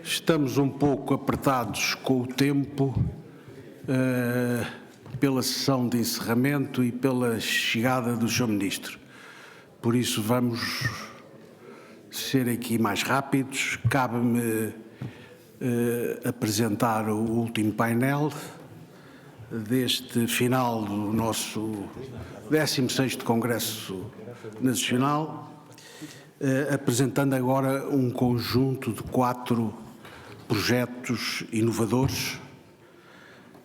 Estamos um pouco apertados com o tempo pela sessão de encerramento e pela chegada do Sr. Ministro. Por isso vamos ser aqui mais rápidos. Cabe-me apresentar o último painel deste final do nosso 16º Congresso Nacional, apresentando agora um conjunto de 4 projetos inovadores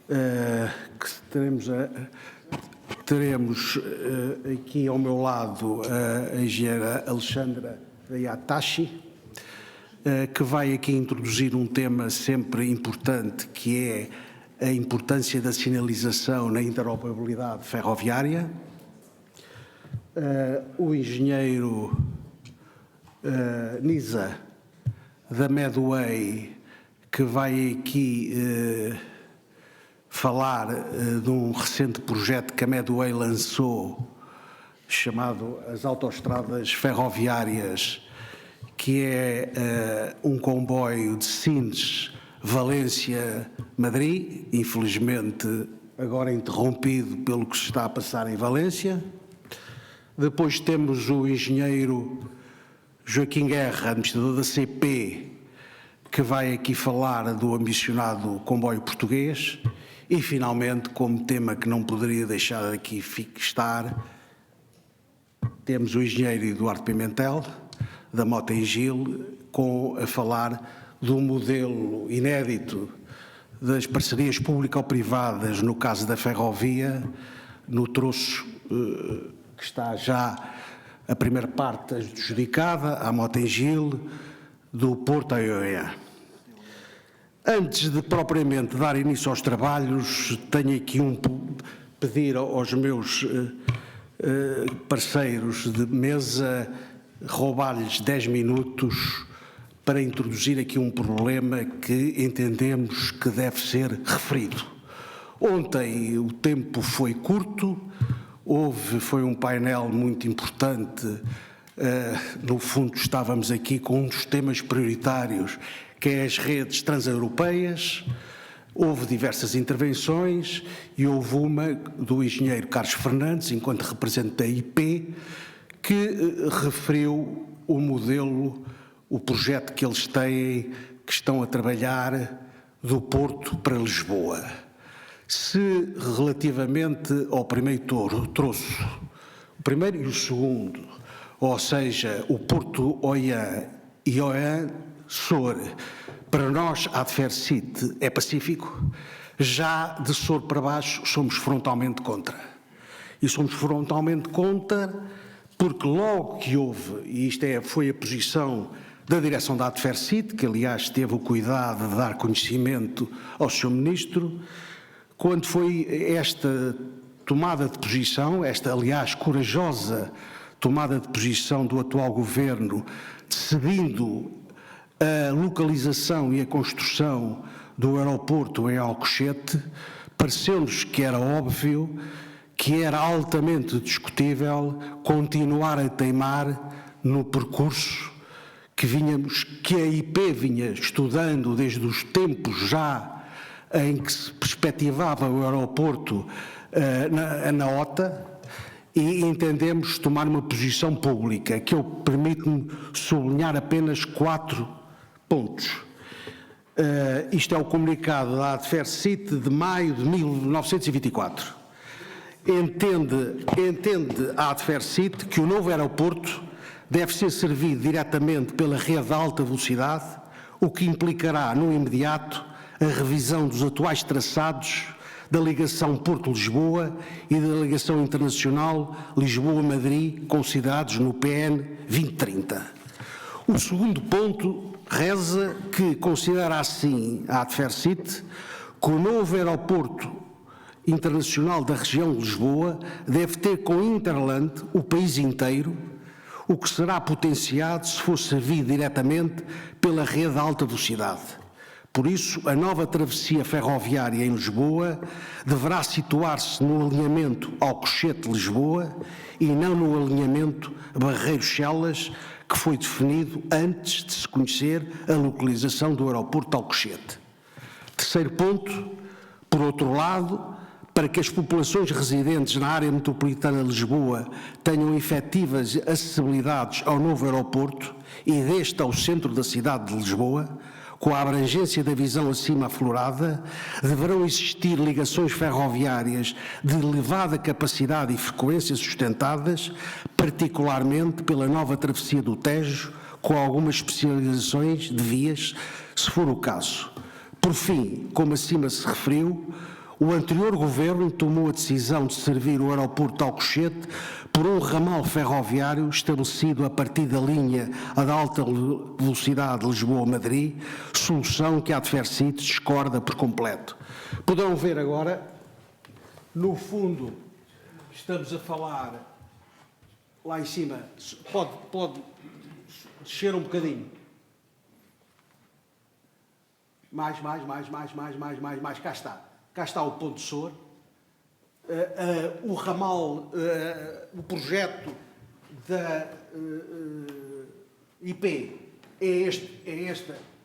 que teremos aqui ao meu lado a engenheira Alexandra Ayatashi, que vai aqui introduzir um tema sempre importante, que é a importância da sinalização na interoperabilidade ferroviária. O engenheiro Nisa, da Medway, que vai aqui falar de um recente projeto que a Medway lançou, chamado as autoestradas ferroviárias, que é um comboio de Sines, Valência, Madrid, infelizmente agora interrompido pelo que se está a passar em Valência. Depois temos o engenheiro Joaquim Guerra, administrador da CP, que vai aqui falar do ambicionado comboio português. E, finalmente, como tema que não poderia deixar aqui estar, temos o engenheiro Eduardo Pimentel, da Mota-Engil, a falar do modelo inédito das parcerias público-privadas, no caso da ferrovia, no troço que está já a primeira parte adjudicada, à Mota-Engil, do Porto a Oiã. Antes de propriamente dar início aos trabalhos, tenho aqui pedir aos meus parceiros de mesa roubar-lhes 10 minutos para introduzir aqui um problema que entendemos que deve ser referido. Ontem o tempo foi curto, foi um painel muito importante, no fundo estávamos aqui com um dos temas prioritários, que é as redes transeuropeias. Houve diversas intervenções e houve uma do engenheiro Carlos Fernandes, enquanto representante da IP, que referiu o modelo, o projeto que eles têm, que estão a trabalhar do Porto para Lisboa. Se relativamente ao primeiro troço, o primeiro e o segundo, ou seja, o Porto-Oiã e Oiã-Sor, para nós, a Adfercit é pacífico, já de Sor para baixo somos frontalmente contra. E somos frontalmente contra porque logo que houve, e isto foi a posição da direção da Adfercit, que aliás teve o cuidado de dar conhecimento ao Sr. Ministro, quando foi esta tomada de posição, esta aliás corajosa tomada de posição do atual Governo, decidindo a localização e a construção do aeroporto em Alcochete, pareceu-nos que era óbvio, que era altamente discutível continuar a teimar no percurso que a IP vinha estudando desde os tempos já em que se perspectivava o aeroporto na OTA, e entendemos tomar uma posição pública, que eu permito-me sublinhar apenas 4 pontos. Isto é o comunicado da Adfercit de maio de 1924. Entende a Adfercit que o novo aeroporto deve ser servido diretamente pela rede de alta velocidade, o que implicará, no imediato, a revisão dos atuais traçados da ligação Porto-Lisboa e da ligação internacional Lisboa-Madrid, considerados no PN 2030. O segundo ponto reza que considera assim a Adfercit que o novo aeroporto internacional da região de Lisboa deve ter com Interland o país inteiro, o que será potenciado se for servido diretamente pela rede de alta velocidade. Por isso, a nova travessia ferroviária em Lisboa deverá situar-se no alinhamento Alcochete-Lisboa e não no alinhamento Barreiros-Chelas, que foi definido antes de se conhecer a localização do aeroporto de Alcochete. Terceiro ponto, por outro lado, para que as populações residentes na área metropolitana de Lisboa tenham efetivas acessibilidades ao novo aeroporto e deste ao centro da cidade de Lisboa, com a abrangência da visão acima aflorada, deverão existir ligações ferroviárias de elevada capacidade e frequência sustentadas, particularmente pela nova travessia do Tejo, com algumas especializações de vias, se for o caso. Por fim, como acima se referiu, o anterior governo tomou a decisão de servir o aeroporto de Alcochete por um ramal ferroviário estabelecido a partir da linha de alta velocidade Lisboa-Madrid, solução que a Adfercit discorda por completo. Poderão ver agora, no fundo, estamos a falar lá em cima, pode descer um bocadinho. Mais, cá está o Ponte Sor. O ramal, o projeto da IP é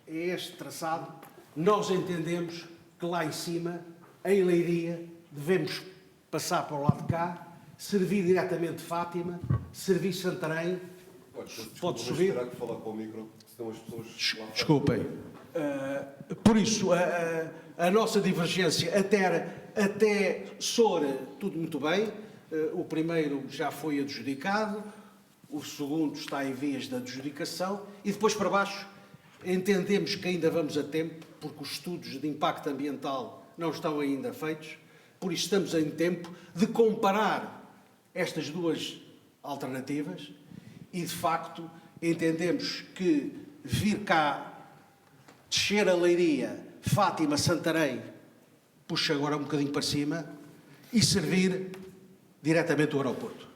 este traçado. Nós entendemos que lá em cima, em Leiria, devemos passar para o lado de cá, servir diretamente Fátima, servir Santarém. Pode subir. Terá que falar para o micro, senão as pessoas... Desculpem. Por isso, a nossa divergência até Soura, tudo muito bem. O primeiro já foi adjudicado, o segundo está em vias de adjudicação e depois para baixo entendemos que ainda vamos a tempo, porque os estudos de impacto ambiental não estão ainda feitos, por isso estamos em tempo de comparar estas duas alternativas e, de facto, entendemos que vir cá, descer a Leiria, Fátima, Santarém, puxa agora um bocadinho para cima, e servir diretamente o aeroporto.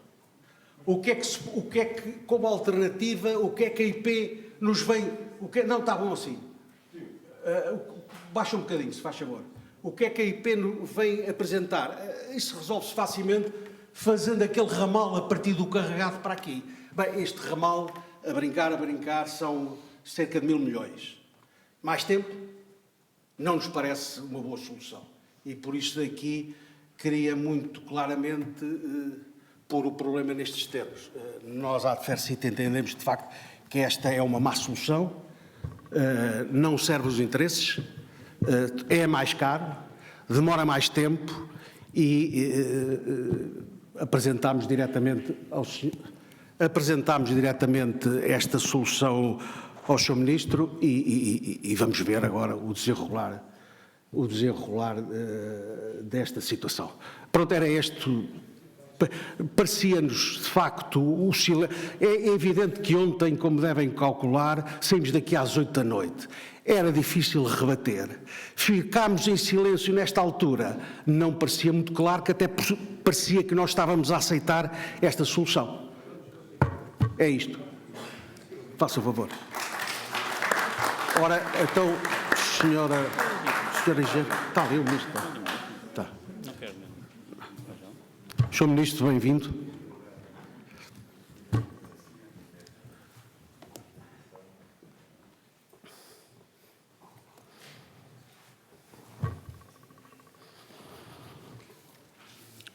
O que é que, como alternativa, o que é que a IP nos vem... não, está bom assim. Baixa um bocadinho, se faz favor. O que é que a IP nos vem apresentar? Isso resolve-se facilmente fazendo aquele ramal a partir do carregado para aqui. Bem, este ramal, a brincar, são cerca de 1.000 milhões. Mais tempo? Não nos parece uma boa solução. E por isso daqui queria muito claramente pôr o problema nestes termos. Nós, à Adfercit, entendemos de facto que esta é uma má solução, não serve os interesses, é mais caro, demora mais tempo e apresentámos diretamente esta solução ao Sr. Ministro e vamos ver agora o desenrolar desta situação. Pronto, era este. Parecia-nos, de facto, o silêncio. É evidente que ontem, como devem calcular, saímos daqui às 8 da noite. Era difícil rebater. Ficámos em silêncio nesta altura. Não parecia muito claro, que até parecia que nós estávamos a aceitar esta solução. É isto. Faça o favor. Ora, então, senhora engenheira, está ali o ministro? Está. Senhor Ministro, bem-vindo.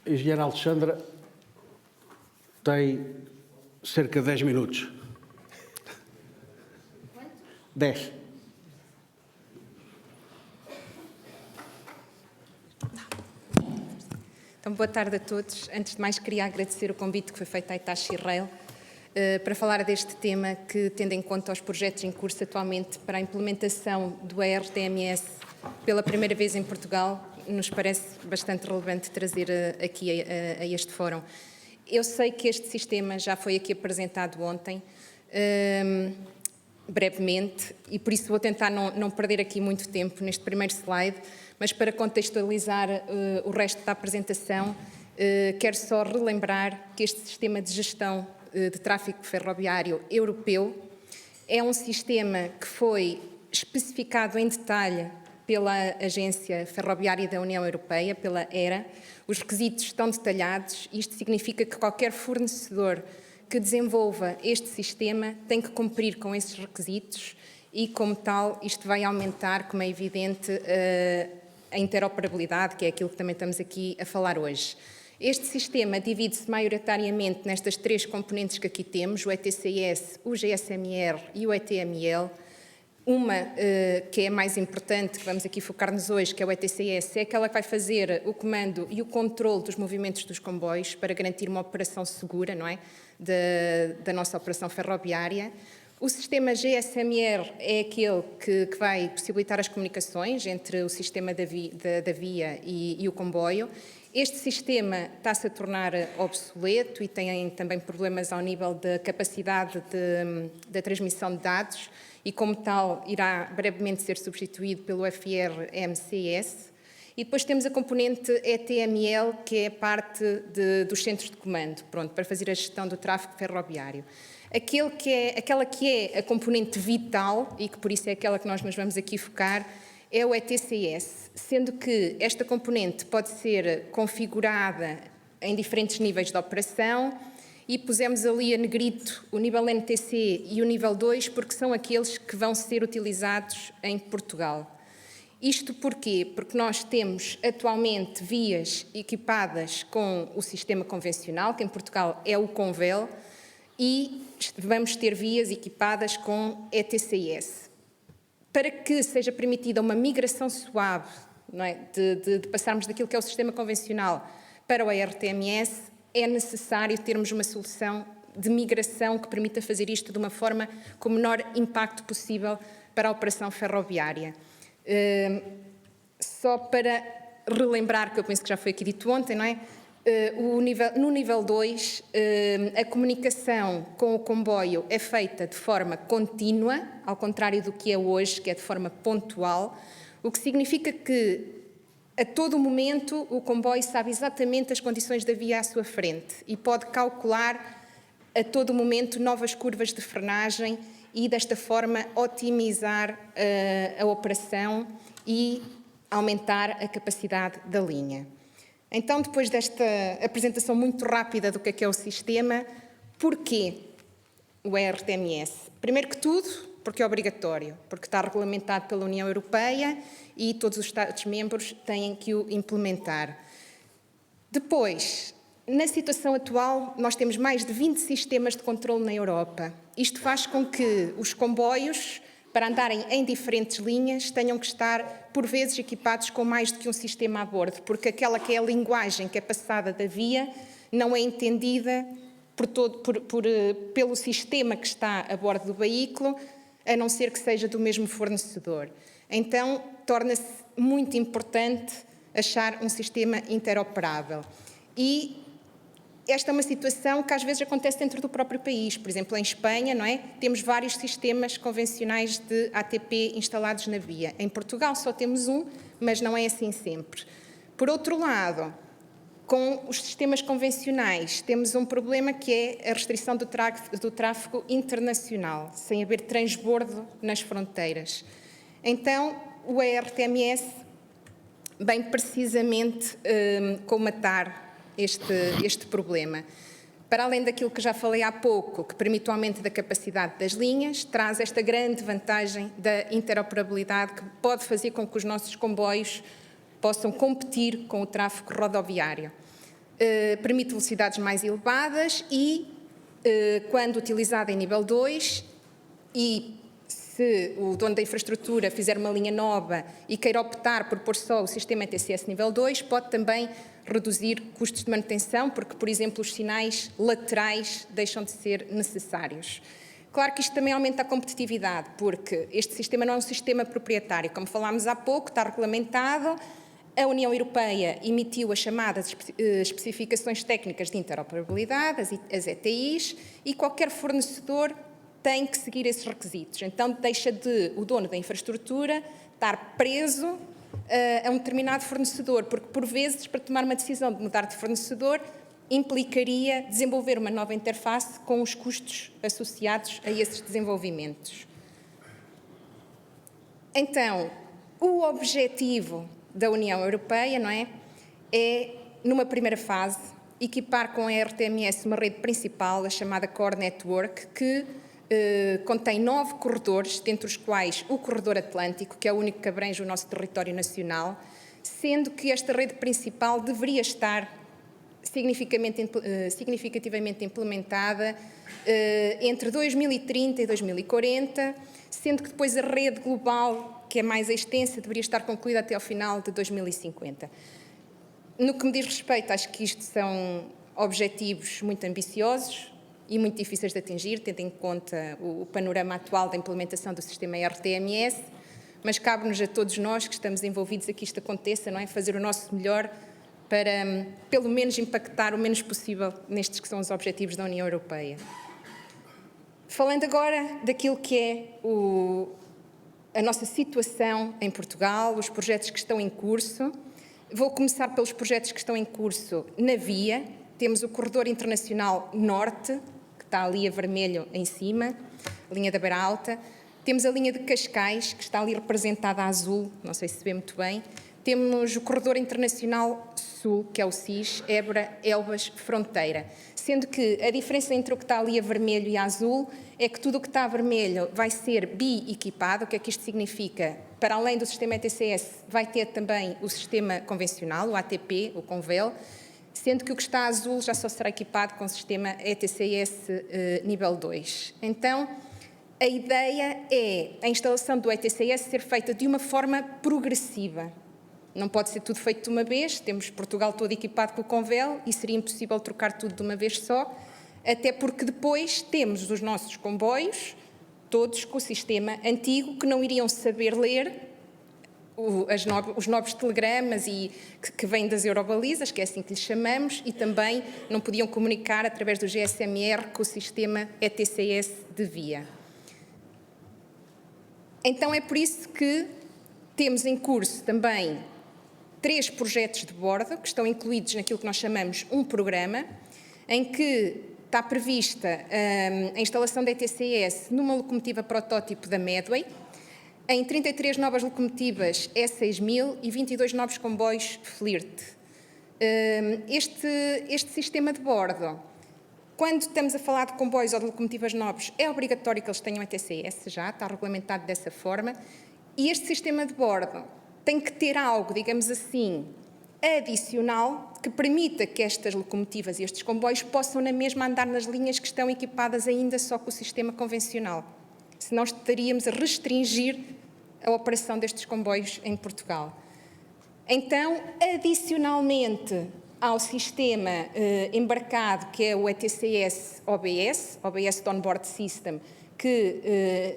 A engenheira Alexandra tem cerca de 10 minutos. 10. Então, boa tarde a todos. Antes de mais, queria agradecer o convite que foi feito à Itachi Rail para falar deste tema que, tendo em conta os projetos em curso atualmente para a implementação do ERTMS pela primeira vez em Portugal, nos parece bastante relevante trazer aqui a este fórum. Eu sei que este sistema já foi aqui apresentado ontem, brevemente, e por isso vou tentar não perder aqui muito tempo neste primeiro slide, mas para contextualizar o resto da apresentação, quero só relembrar que este sistema de gestão de tráfego ferroviário europeu é um sistema que foi especificado em detalhe pela Agência Ferroviária da União Europeia, pela ERA. Os requisitos estão detalhados. Isto significa que qualquer fornecedor que desenvolva este sistema tem que cumprir com esses requisitos e, como tal, isto vai aumentar, como é evidente, a interoperabilidade, que é aquilo que também estamos aqui a falar hoje. Este sistema divide-se maioritariamente nestas 3 componentes que aqui temos, o ETCS, o GSMR e o ETML. Uma que é a mais importante, que vamos aqui focar-nos hoje, que é o ETCS, é aquela que vai fazer o comando e o controle dos movimentos dos comboios para garantir uma operação segura, não é? Da nossa operação ferroviária. O sistema GSMR é aquele que vai possibilitar as comunicações entre o sistema da via e o comboio. Este sistema está-se a tornar obsoleto e tem também problemas ao nível da capacidade da transmissão de dados e, como tal, irá brevemente ser substituído pelo FR-MCS. E depois temos a componente ETML, que é a parte dos centros de comando, pronto, para fazer a gestão do tráfego ferroviário. Aquela que é a componente vital, e que por isso é aquela que nós nos vamos aqui focar, é o ETCS, sendo que esta componente pode ser configurada em diferentes níveis de operação e pusemos ali a negrito o nível NTC e o nível 2 porque são aqueles que vão ser utilizados em Portugal. Isto porquê? Porque nós temos atualmente vias equipadas com o sistema convencional, que em Portugal é o Convel, e vamos ter vias equipadas com ETCS. Para que seja permitida uma migração suave, não é, de passarmos daquilo que é o sistema convencional para o ERTMS, é necessário termos uma solução de migração que permita fazer isto de uma forma com o menor impacto possível para a operação ferroviária. Só para relembrar, que eu penso que já foi aqui dito ontem, não é? No nível 2, a comunicação com o comboio é feita de forma contínua, ao contrário do que é hoje, que é de forma pontual, o que significa que a todo momento o comboio sabe exatamente as condições da via à sua frente e pode calcular a todo momento novas curvas de frenagem e desta forma otimizar a operação e aumentar a capacidade da linha. Então, depois desta apresentação muito rápida do que é o sistema, porquê o ERTMS? Primeiro que tudo, porque é obrigatório, porque está regulamentado pela União Europeia e todos os Estados-membros têm que o implementar. Depois, na situação atual, nós temos mais de 20 sistemas de controle na Europa. Isto faz com que os comboios, para andarem em diferentes linhas, tenham que estar, por vezes, equipados com mais do que um sistema a bordo, porque aquela que é a linguagem que é passada da via não é entendida pelo sistema que está a bordo do veículo, a não ser que seja do mesmo fornecedor. Então, torna-se muito importante achar um sistema interoperável. E esta é uma situação que às vezes acontece dentro do próprio país. Por exemplo, em Espanha, não é? Temos vários sistemas convencionais de ATP instalados na via. Em Portugal só temos um, mas não é assim sempre. Por outro lado, com os sistemas convencionais, temos um problema que é a restrição do tráfego internacional, sem haver transbordo nas fronteiras. Então, o ERTMS vem precisamente colmatar este problema. Para além daquilo que já falei há pouco, que permite o aumento da capacidade das linhas, traz esta grande vantagem da interoperabilidade que pode fazer com que os nossos comboios possam competir com o tráfego rodoviário. Permite velocidades mais elevadas e, quando utilizado em nível 2, e se o dono da infraestrutura fizer uma linha nova e queira optar por pôr só o sistema ETCS nível 2, pode também reduzir custos de manutenção, porque, por exemplo, os sinais laterais deixam de ser necessários. Claro que isto também aumenta a competitividade, porque este sistema não é um sistema proprietário. Como falámos há pouco, está regulamentado. A União Europeia emitiu as chamadas especificações técnicas de interoperabilidade, as ETIs, e qualquer fornecedor tem que seguir esses requisitos. Então, deixa o dono da infraestrutura estar preso a um determinado fornecedor, porque, por vezes, para tomar uma decisão de mudar de fornecedor, implicaria desenvolver uma nova interface com os custos associados a esses desenvolvimentos. Então, o objetivo da União Europeia, não é? É, numa primeira fase, equipar com a RTMS uma rede principal, a chamada Core Network, que contém 9 corredores, dentre os quais o Corredor Atlântico, que é o único que abrange o nosso território nacional, sendo que esta rede principal deveria estar significativamente implementada entre 2030 e 2040, sendo que depois a rede global, que é mais extensa, deveria estar concluída até ao final de 2050. No que me diz respeito, acho que isto são objetivos muito ambiciosos e muito difíceis de atingir, tendo em conta o panorama atual da implementação do sistema RTMS, mas cabe-nos a todos nós que estamos envolvidos a que isto aconteça, não é? Fazer o nosso melhor para, pelo menos, impactar o menos possível nestes que são os objetivos da União Europeia. Falando agora daquilo que é a nossa situação em Portugal, os projetos que estão em curso, vou começar pelos projetos que estão em curso na via. Temos o Corredor Internacional Norte, que está ali a vermelho em cima, a linha da Beira Alta. Temos a linha de Cascais, que está ali representada a azul, não sei se se vê muito bem. Temos o Corredor Internacional Sul, que é o SIS, Évora, Elvas, Fronteira. Sendo que a diferença entre o que está ali a vermelho e a azul é que tudo o que está a vermelho vai ser bi-equipado. O que é que isto significa? Para além do sistema ETCS, vai ter também o sistema convencional, o ATP, o Convel, sendo que o que está azul já só será equipado com o sistema ETCS nível 2. Então, a ideia é a instalação do ETCS ser feita de uma forma progressiva. Não pode ser tudo feito de uma vez, temos Portugal todo equipado com o Convel e seria impossível trocar tudo de uma vez só, até porque depois temos os nossos comboios, todos com o sistema antigo, que não iriam saber ler os novos telegramas que vêm das Eurobalizas, que é assim que lhes chamamos, e também não podiam comunicar através do GSMR com o sistema ETCS de via. Então é por isso que temos em curso também 3 projetos de bordo, que estão incluídos naquilo que nós chamamos um programa, em que está prevista a instalação da ETCS numa locomotiva protótipo da Medway, em 33 novas locomotivas E6000 e 22 novos comboios Flirt. Este sistema de bordo, quando estamos a falar de comboios ou de locomotivas novos, é obrigatório que eles tenham ETCS já, está regulamentado dessa forma, e este sistema de bordo tem que ter algo, digamos assim, adicional que permita que estas locomotivas e estes comboios possam na mesma andar nas linhas que estão equipadas ainda só com o sistema convencional. Senão estaríamos a restringir a operação destes comboios em Portugal. Então, adicionalmente ao sistema embarcado, que é o ETCS OBS, Obs On-Board System, que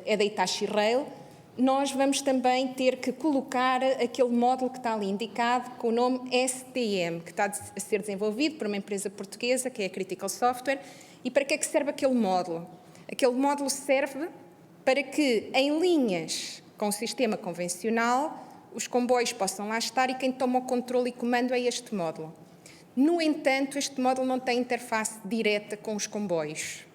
é da Hitachi Rail, nós vamos também ter que colocar aquele módulo que está ali indicado com o nome STM, que está a ser desenvolvido por uma empresa portuguesa, que é a Critical Software. E para que é que serve aquele módulo? Aquele módulo serve para que, em linhas com o sistema convencional, os comboios possam lá estar e quem toma o controle e comando é este módulo. No entanto, este módulo não tem interface direta com os comboios.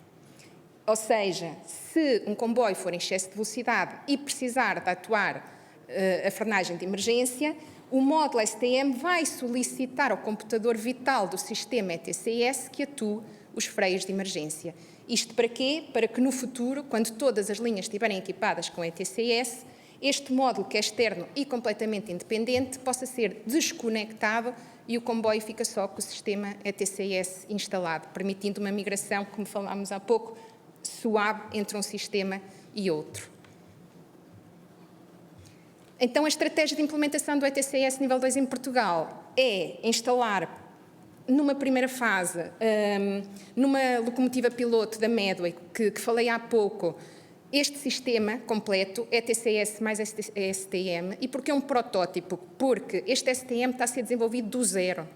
Ou seja, se um comboio for em excesso de velocidade e precisar de atuar a frenagem de emergência, o módulo STM vai solicitar ao computador vital do sistema ETCS que atue os freios de emergência. Isto para quê? Para que no futuro, quando todas as linhas estiverem equipadas com ETCS, este módulo, que é externo e completamente independente, possa ser desconectado e o comboio fica só com o sistema ETCS instalado, permitindo uma migração, como falámos há pouco, suave entre um sistema e outro. Então, a estratégia de implementação do ETCS nível 2 em Portugal é instalar, numa primeira fase, numa locomotiva piloto da Medway, que falei há pouco, este sistema completo, ETCS mais STM. E porquê um protótipo? Porque este STM está a ser desenvolvido do zero.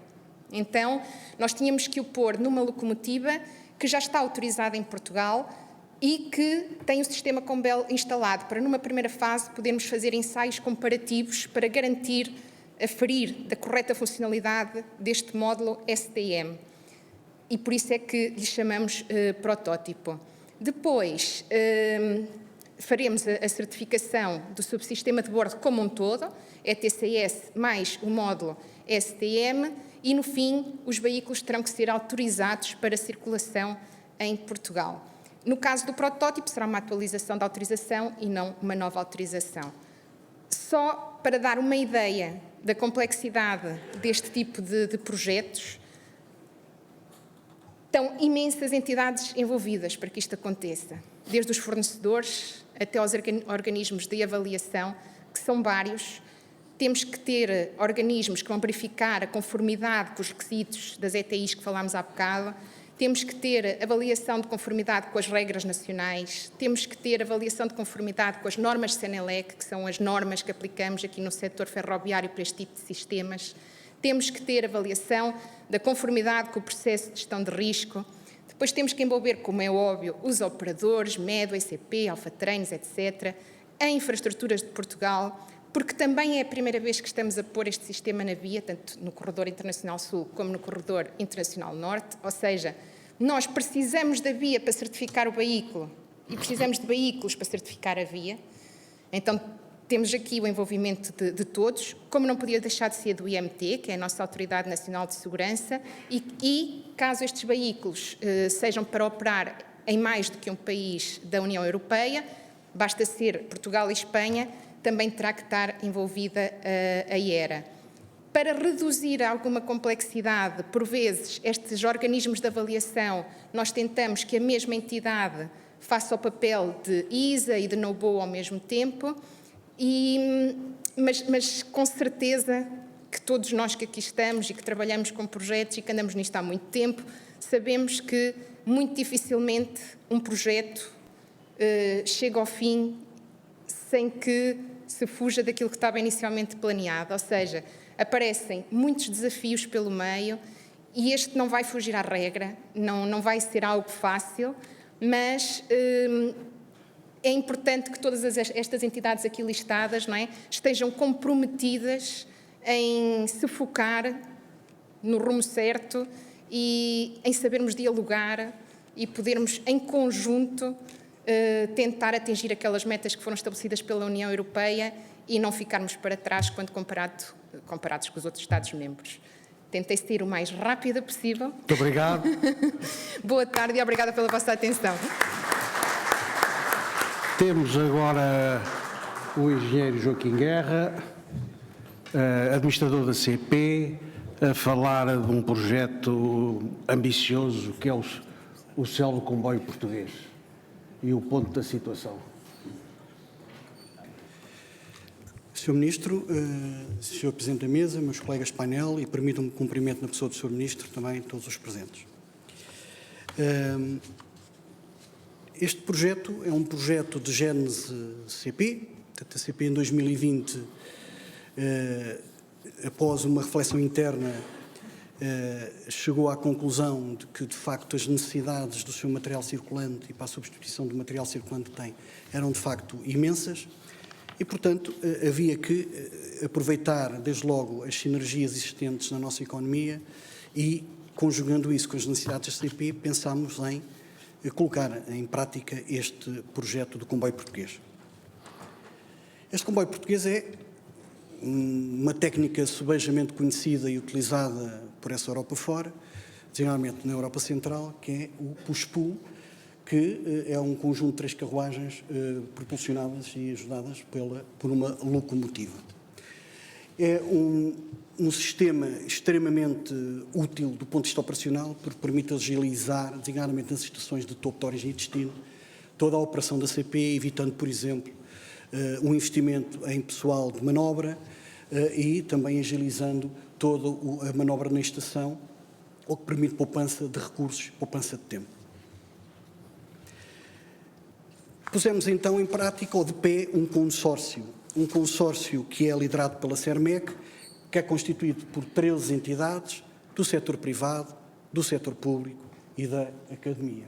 Então, nós tínhamos que o pôr numa locomotiva que já está autorizada em Portugal e que tem o sistema Convel instalado, para numa primeira fase podermos fazer ensaios comparativos para garantir, aferir da correta funcionalidade deste módulo STM. E por isso é que lhe chamamos protótipo. Depois, faremos a certificação do subsistema de bordo como um todo, ETCS mais o módulo STM, e no fim os veículos terão que ser autorizados para circulação em Portugal. No caso do protótipo será uma atualização da autorização e não uma nova autorização. Só para dar uma ideia da complexidade deste tipo de projetos, estão imensas entidades envolvidas para que isto aconteça, desde os fornecedores até aos organismos de avaliação, que são vários. Temos que ter organismos que vão verificar a conformidade com os requisitos das ETIs que falámos há bocado, temos que ter avaliação de conformidade com as regras nacionais, temos que ter avaliação de conformidade com as normas CNELEC, que são as normas que aplicamos aqui no setor ferroviário para este tipo de sistemas, temos que ter avaliação da conformidade com o processo de gestão de risco, depois temos que envolver, como é óbvio, os operadores, MEDO, ECP, Alphatreinos, etc., a infraestruturas de Portugal, porque também é a primeira vez que estamos a pôr este sistema na via, tanto no Corredor Internacional Sul como no Corredor Internacional Norte, ou seja, nós precisamos da via para certificar o veículo e precisamos de veículos para certificar a via, então temos aqui o envolvimento de todos, como não podia deixar de ser do IMT, que é a nossa Autoridade Nacional de Segurança, e caso estes veículos sejam para operar em mais do que um país da União Europeia, basta ser Portugal e Espanha, também terá que estar envolvida a IERA. Para reduzir alguma complexidade, por vezes, estes organismos de avaliação, nós tentamos que a mesma entidade faça o papel de ISA e de NOBO ao mesmo tempo, mas com certeza que todos nós que aqui estamos e que trabalhamos com projetos e que andamos nisto há muito tempo, sabemos que muito dificilmente um projeto chega ao fim sem que se fuja daquilo que estava inicialmente planeado, ou seja, aparecem muitos desafios pelo meio e este não vai fugir à regra, não vai ser algo fácil, mas é importante que todas estas entidades aqui listadas, não é, estejam comprometidas em se focar no rumo certo e em sabermos dialogar e podermos, em conjunto, tentar atingir aquelas metas que foram estabelecidas pela União Europeia e não ficarmos para trás quando comparados com os outros Estados-membros. Tentei ser o mais rápida possível. Muito obrigado. Boa tarde e obrigada pela vossa atenção. Temos agora o engenheiro Joaquim Guerra, administrador da CP, a falar de um projeto ambicioso que é o Céu do Comboio Português e o ponto da situação. Sr. Ministro, Sr. Presidente da Mesa, meus colegas de painel, e permitam-me cumprimento na pessoa do Sr. Ministro, também todos os presentes. Este projeto é um projeto de gênese CP, portanto a CP em 2020, após uma reflexão interna, chegou à conclusão de que, de facto, as necessidades do seu material circulante e para a substituição do material circulante que tem eram, de facto, imensas e, portanto, havia que aproveitar, desde logo, as sinergias existentes na nossa economia e, conjugando isso com as necessidades da CP, pensámos em colocar em prática este projeto do comboio português. Este comboio português é uma técnica subejamente conhecida e utilizada por essa Europa fora, designadamente na Europa Central, que é o push-pull, que é um conjunto de 3 carruagens propulsionadas e ajudadas por uma locomotiva. É um sistema extremamente útil do ponto de vista operacional, porque permite agilizar, designadamente nas estações de topo de origem e destino, toda a operação da CP, evitando, por exemplo, um investimento em pessoal de manobra e também agilizando toda a manobra na estação, o que permite poupança de recursos, poupança de tempo. Pusemos então em prática, ou de pé, um consórcio que é liderado pela CERMEC, que é constituído por 13 entidades do setor privado, do setor público e da academia.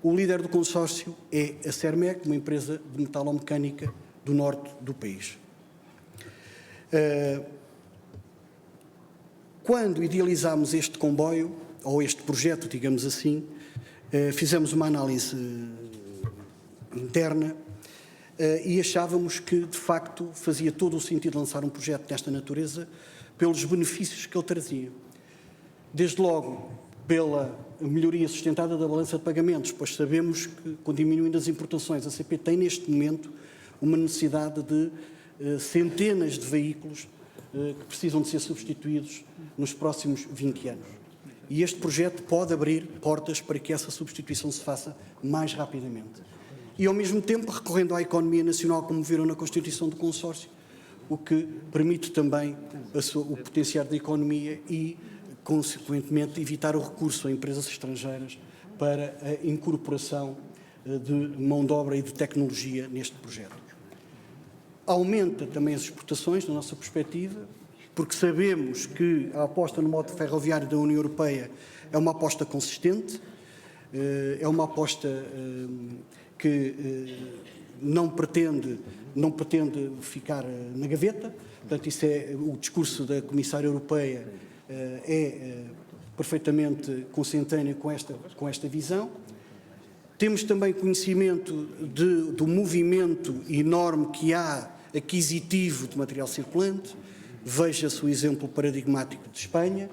O líder do consórcio é a CERMEC, uma empresa de metalomecânica do norte do país. Quando idealizámos este comboio, ou este projeto, digamos assim, fizemos uma análise interna e achávamos que, de facto, fazia todo o sentido lançar um projeto desta natureza pelos benefícios que ele trazia. Desde logo, pela melhoria sustentada da balança de pagamentos, pois sabemos que, com diminuindo as importações, a CP tem, neste momento, uma necessidade de centenas de veículos que precisam de ser substituídos nos próximos 20 anos. E este projeto pode abrir portas para que essa substituição se faça mais rapidamente. E, ao mesmo tempo, recorrendo à economia nacional, como viram na constituição do consórcio, o que permite também o potenciar da economia e, consequentemente, evitar o recurso a empresas estrangeiras para a incorporação de mão de obra e de tecnologia neste projeto. Aumenta também as exportações, na nossa perspectiva, porque sabemos que a aposta no modo ferroviário da União Europeia é uma aposta consistente, é uma aposta que não pretende ficar na gaveta. Portanto, isso é o discurso da Comissária Europeia, é perfeitamente consentâneo com esta visão. Temos também conhecimento do movimento enorme que há aquisitivo de material circulante, veja-se o exemplo paradigmático de Espanha,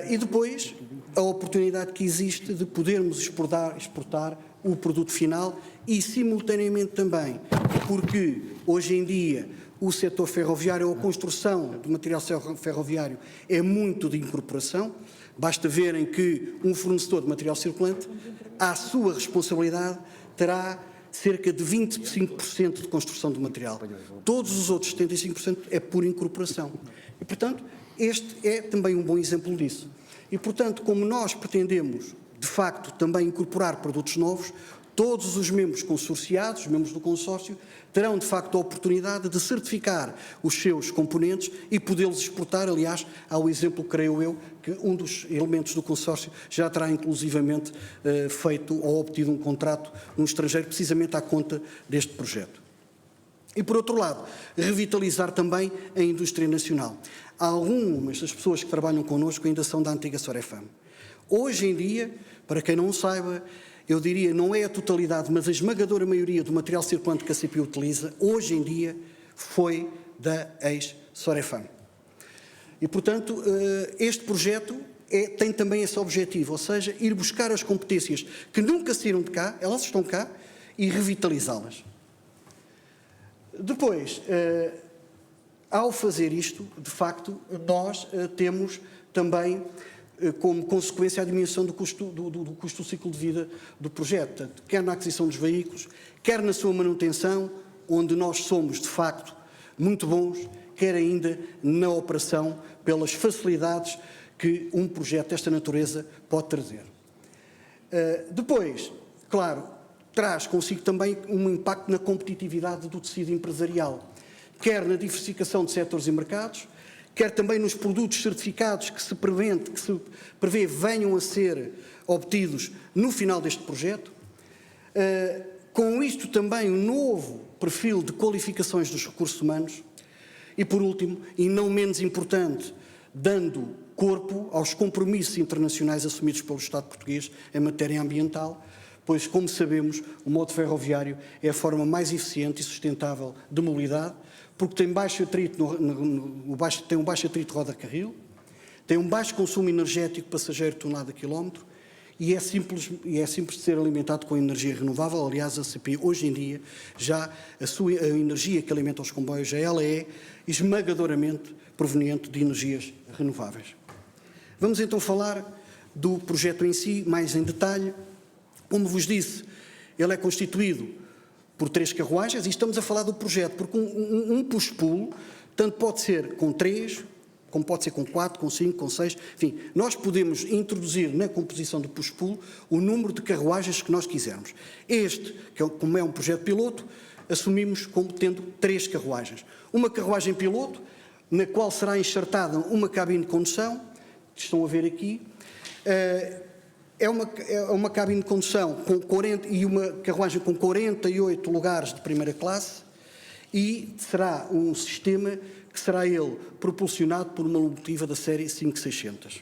e depois a oportunidade que existe de podermos exportar o produto final e, simultaneamente também, porque hoje em dia o setor ferroviário, a construção de material ferroviário é muito de incorporação. Basta verem que um fornecedor de material circulante, à sua responsabilidade, terá cerca de 25% de construção do material. Todos os outros 75% é por incorporação. E, portanto, este é também um bom exemplo disso. E, portanto, como nós pretendemos, de facto, também incorporar produtos novos, todos os membros consorciados, os membros do consórcio, terão, de facto, a oportunidade de certificar os seus componentes e podê-los exportar. Aliás, há o exemplo, creio eu, que um dos elementos do consórcio já terá inclusivamente feito ou obtido um contrato no estrangeiro, precisamente à conta deste projeto. E, por outro lado, revitalizar também a indústria nacional. Algumas das pessoas que trabalham connosco ainda são da antiga Sorefam. Hoje em dia, para quem não saiba, eu diria, não é a totalidade, mas a esmagadora maioria do material circulante que a CP utiliza, hoje em dia, foi da ex-Sorefam. E, portanto, este projeto tem também esse objetivo, ou seja, ir buscar as competências que nunca saíram de cá, elas estão cá, e revitalizá-las. Depois, ao fazer isto, de facto, nós temos também como consequência a diminuição do custo do ciclo de vida do projeto, portanto, quer na aquisição dos veículos, quer na sua manutenção, onde nós somos, de facto, muito bons, quer ainda na operação, pelas facilidades que um projeto desta natureza pode trazer. Depois, claro, traz consigo também um impacto na competitividade do tecido empresarial, quer na diversificação de setores e mercados, quer também nos produtos certificados que se prevê venham a ser obtidos no final deste projeto. Com isto também um novo perfil de qualificações dos recursos humanos e, por último, e não menos importante, dando corpo aos compromissos internacionais assumidos pelo Estado português em matéria ambiental, pois, como sabemos, o modo ferroviário é a forma mais eficiente e sustentável de mobilidade, porque tem baixo atrito tem um baixo atrito roda-carril, tem um baixo consumo energético passageiro tonelada quilómetro e é simples de ser alimentado com energia renovável. Aliás, a CP hoje em dia já a energia que alimenta os comboios já ela é esmagadoramente proveniente de energias renováveis. Vamos então falar do projeto em si, mais em detalhe. Como vos disse, ele é constituído por 3 carruagens, e estamos a falar do projeto, porque um push-pull, tanto pode ser com 3, como pode ser com 4, com 5, com 6, enfim, nós podemos introduzir na composição do push-pull o número de carruagens que nós quisermos. Este, como é um projeto piloto, assumimos como tendo 3 carruagens. Uma carruagem piloto, na qual será enxertada uma cabine de condução, que estão a ver aqui, é uma cabine de condução com 40, e uma carruagem com 48 lugares de primeira classe e será um sistema que será ele propulsionado por uma locomotiva da série 5600.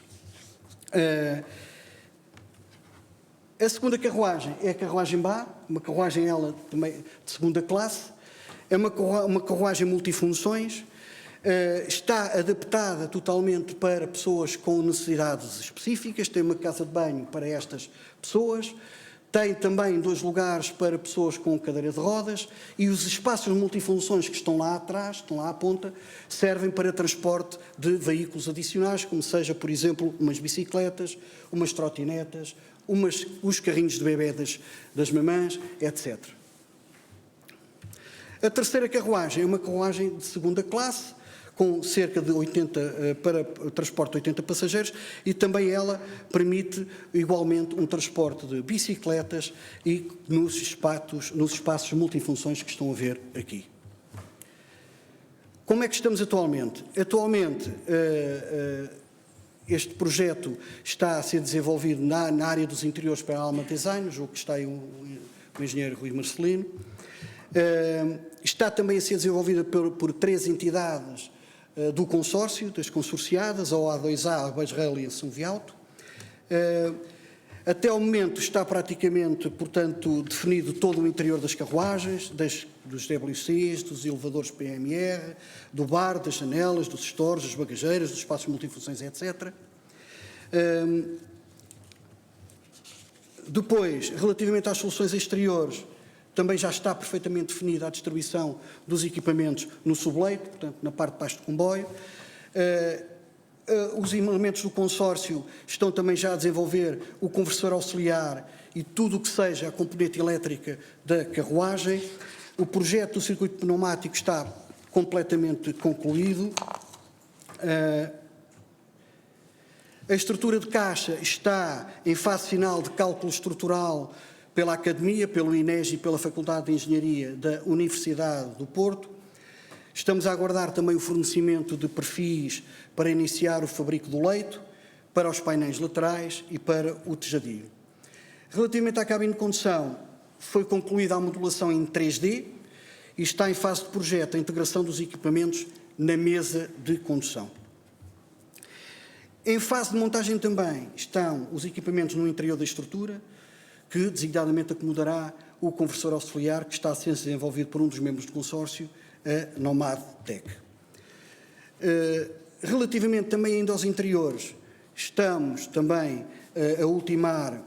A segunda carruagem é a carruagem BA, uma carruagem ela também de segunda classe, é uma carruagem multifunções, está adaptada totalmente para pessoas com necessidades específicas, tem uma casa de banho para estas pessoas, tem também 2 lugares para pessoas com cadeira de rodas e os espaços multifunções que estão lá atrás, estão lá à ponta, servem para transporte de veículos adicionais, como seja, por exemplo, umas bicicletas, umas trotinetas, os carrinhos de bebê das mamãs, etc. A terceira carruagem é uma carruagem de segunda classe, com cerca de 80, para transporte de 80 passageiros, e também ela permite igualmente um transporte de bicicletas e nos espaços multifunções que estão a ver aqui. Como é que estamos atualmente? Atualmente, este projeto está a ser desenvolvido na área dos interiores para a Alma Design, o que está aí o engenheiro Rui Marcelino. Está também a ser desenvolvida por 3 entidades do consórcio, das consorciadas, a OA2A, a Beis-Rail e a São Vialto. Até ao momento está praticamente, portanto, definido todo o interior das carruagens, dos WCs, dos elevadores PMR, do bar, das janelas, dos stores, das bagageiras, dos espaços multifunções, etc. Depois, relativamente às soluções exteriores, também já está perfeitamente definida a distribuição dos equipamentos no subleito, portanto, na parte de baixo do comboio. Os elementos do consórcio estão também já a desenvolver o conversor auxiliar e tudo o que seja a componente elétrica da carruagem. O projeto do circuito pneumático está completamente concluído. A estrutura de caixa está em fase final de cálculo estrutural pela Academia, pelo INEGI e pela Faculdade de Engenharia da Universidade do Porto. Estamos a aguardar também o fornecimento de perfis para iniciar o fabrico do leito, para os painéis laterais e para o tejadilho. Relativamente à cabine de condução, foi concluída a modulação em 3D e está em fase de projeto a integração dos equipamentos na mesa de condução. Em fase de montagem também estão os equipamentos no interior da estrutura, que designadamente acomodará o conversor auxiliar que está a ser desenvolvido por um dos membros do consórcio, a Nomad Tech. Relativamente também ainda aos interiores, estamos também a ultimar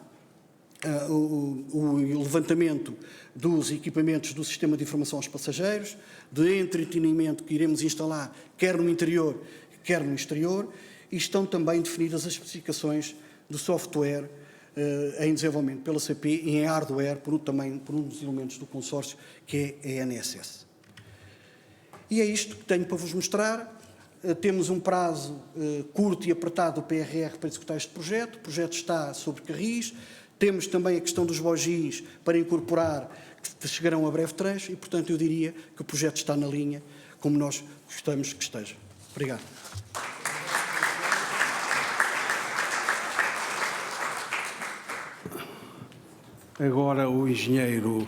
o levantamento dos equipamentos do sistema de informação aos passageiros, de entretenimento que iremos instalar quer no interior, quer no exterior, e estão também definidas as especificações do software em desenvolvimento pela CP e em hardware também por um dos elementos do consórcio, que é a NSS. E é isto que tenho para vos mostrar. Temos um prazo curto e apertado do PRR para executar este projeto. O projeto está sobre carris. Temos também a questão dos bogis para incorporar, que chegarão a breve trecho, e, portanto, eu diria que o projeto está na linha como nós gostamos que esteja. Obrigado. Agora o engenheiro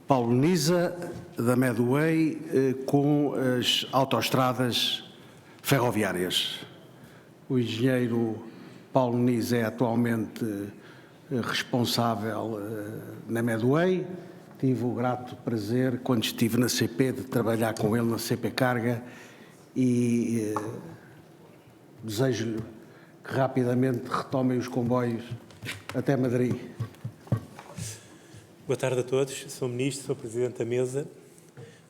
Paulo Nisa, da Medway, com as autoestradas ferroviárias. O engenheiro Paulo Nisa é atualmente responsável na Medway. Tive o grato prazer, quando estive na CP, de trabalhar com ele na CP Carga e desejo-lhe que rapidamente retomem os comboios até Madrid. Boa tarde a todos. Sou Ministro, sou Presidente da Mesa.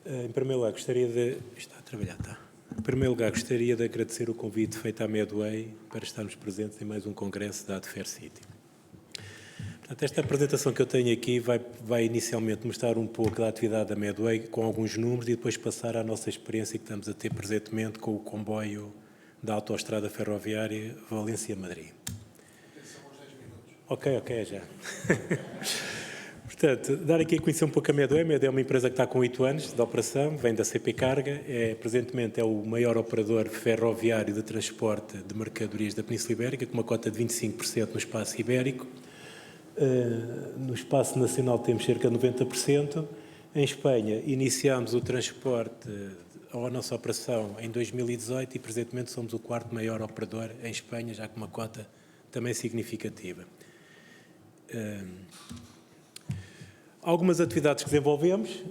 Em primeiro lugar, gostaria de... Está a trabalhar, está. Em primeiro lugar, gostaria de agradecer o convite feito à Medway para estarmos presentes em mais um congresso da Fair City. Portanto, esta apresentação que eu tenho aqui vai inicialmente mostrar um pouco da atividade da Medway com alguns números e depois passar à nossa experiência que estamos a ter presentemente com o comboio da autoestrada ferroviária Valência-Madrid. Ok, já. Portanto, dar aqui a conhecer um pouco a Medway. A Medway é uma empresa que está com 8 anos de operação, vem da CP Carga, presentemente é o maior operador ferroviário de transporte de mercadorias da Península Ibérica, com uma cota de 25% no espaço ibérico. No espaço nacional temos cerca de 90%. Em Espanha iniciámos o transporte, a nossa operação, em 2018 e presentemente somos o 4º maior operador em Espanha, já com uma cota também significativa. Algumas atividades que desenvolvemos,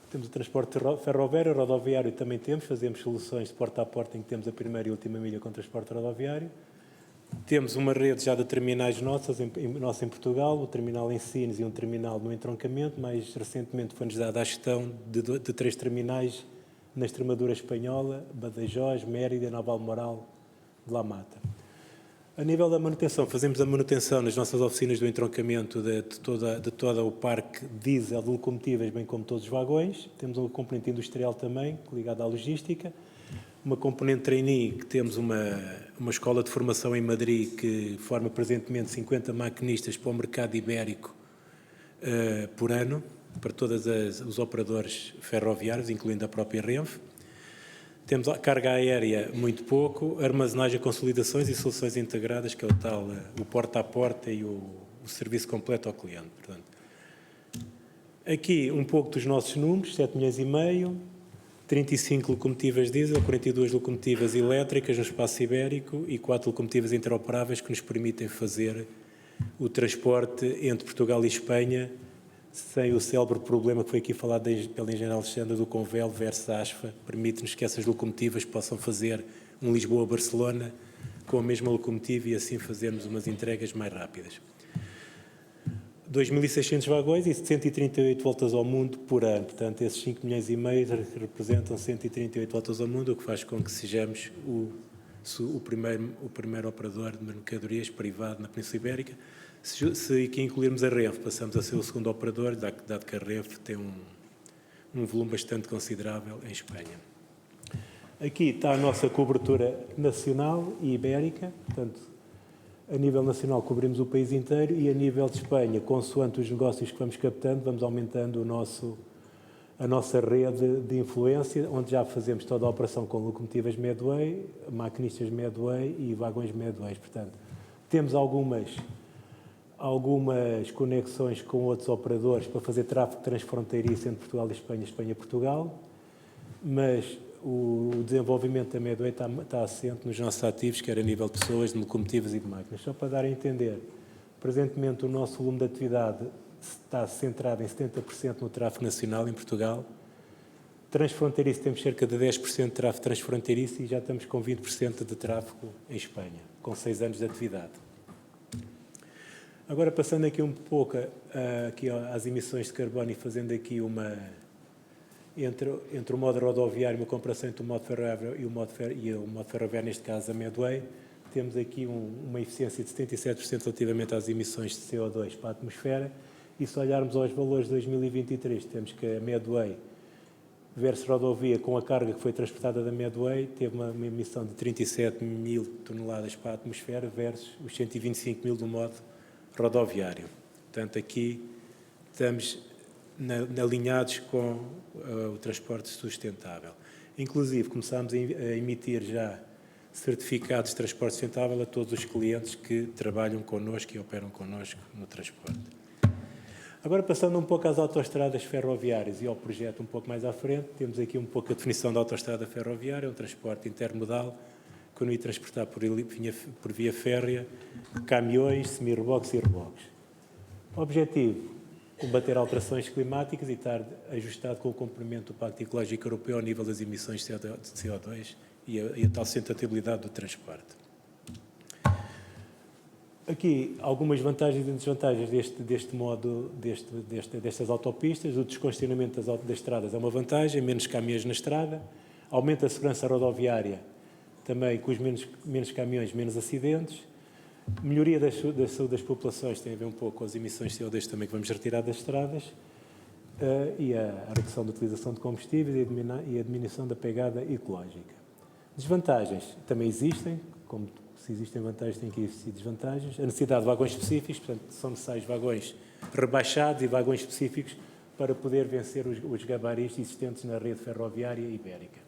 temos o transporte ferroviário, rodoviário também temos, fazemos soluções de porta a porta em que temos a primeira e última milha com transporte rodoviário. Temos uma rede já de terminais nossa em Portugal, o terminal em Sines e um terminal no entroncamento. Mais recentemente foi-nos dada a gestão de 3 terminais na Extremadura espanhola, Badajoz, Mérida, Nova Almoral, de La Mata. A nível da manutenção, fazemos a manutenção nas nossas oficinas do entroncamento de todo o parque diesel de locomotivas, bem como todos os vagões. Temos uma componente industrial também, ligada à logística. Uma componente trainee, que temos uma escola de formação em Madrid que forma presentemente 50 maquinistas para o mercado ibérico por ano, para todos os operadores ferroviários, incluindo a própria Renfe. Temos a carga aérea muito pouco, armazenagem, consolidações e soluções integradas, que é o tal, o porta a porta e o serviço completo ao cliente. Portanto, aqui um pouco dos nossos números, 7,5 milhões, 35 locomotivas diesel, 42 locomotivas elétricas no espaço ibérico e 4 locomotivas interoperáveis que nos permitem fazer o transporte entre Portugal e Espanha sem o célebre problema que foi aqui falado pela engenheira Alexandra do Convel versus ASFA. Permite-nos que essas locomotivas possam fazer um Lisboa-Barcelona com a mesma locomotiva e assim fazermos umas entregas mais rápidas. 2.600 vagões e 138 voltas ao mundo por ano. Portanto, esses 5,5 milhões representam 138 voltas ao mundo, o que faz com que sejamos o primeiro operador de mercadorias privado na Península Ibérica. Se aqui incluirmos a Renfe, passamos a ser o segundo operador, dado que a Renfe tem um volume bastante considerável em Espanha. Aqui está a nossa cobertura nacional e ibérica, portanto, a nível nacional cobrimos o país inteiro e a nível de Espanha, consoante os negócios que vamos captando, vamos aumentando a nossa rede de influência, onde já fazemos toda a operação com locomotivas Medway, maquinistas Medway e vagões Medway. Portanto, temos algumas conexões com outros operadores para fazer tráfego transfronteiriço entre Portugal e Espanha, Espanha-Portugal, mas o desenvolvimento da Medway está assente nos nossos ativos, quer a nível de pessoas, de locomotivas e de máquinas. Só para dar a entender, presentemente o nosso volume de atividade está centrado em 70% no tráfego nacional em Portugal. Transfronteiriço temos cerca de 10% de tráfego transfronteiriço e já estamos com 20% de tráfego em Espanha, com 6 anos de atividade. Agora, passando aqui um pouco aqui às emissões de carbono e fazendo aqui entre o modo rodoviário, uma comparação entre o modo ferroviário e o modo ferroviário, neste caso a Medway, temos aqui uma eficiência de 77% relativamente às emissões de CO2 para a atmosfera, e se olharmos aos valores de 2023, temos que a Medway versus rodovia, com a carga que foi transportada da Medway, teve uma emissão de 37 mil toneladas para a atmosfera versus os 125 mil do modo rodoviário. Portanto, aqui estamos alinhados com o transporte sustentável. Inclusive, começámos a emitir já certificados de transporte sustentável a todos os clientes que trabalham connosco e operam connosco no transporte. Agora, passando um pouco às autoestradas ferroviárias e ao projeto um pouco mais à frente, temos aqui um pouco a definição da autoestrada ferroviária, um transporte intermodal, que permite transportar por via férrea caminhões, semi-reboques e reboques. Objetivo: combater alterações climáticas e estar ajustado com o cumprimento do Pacto Ecológico Europeu ao nível das emissões de CO2 e a tal sustentabilidade do transporte. Aqui algumas vantagens e desvantagens deste modo, destas autopistas. O descongestionamento das estradas é uma vantagem, menos caminhões na estrada, aumenta a segurança rodoviária, também com os menos caminhões, menos acidentes, melhoria da saúde das populações, tem a ver um pouco com as emissões de CO2 também que vamos retirar das estradas, e a redução da utilização de combustíveis e a diminuição da pegada ecológica. Desvantagens também existem, como se existem vantagens, tem que existir desvantagens. A necessidade de vagões específicos, portanto, são necessários vagões rebaixados e vagões específicos para poder vencer os gabaritos existentes na rede ferroviária ibérica.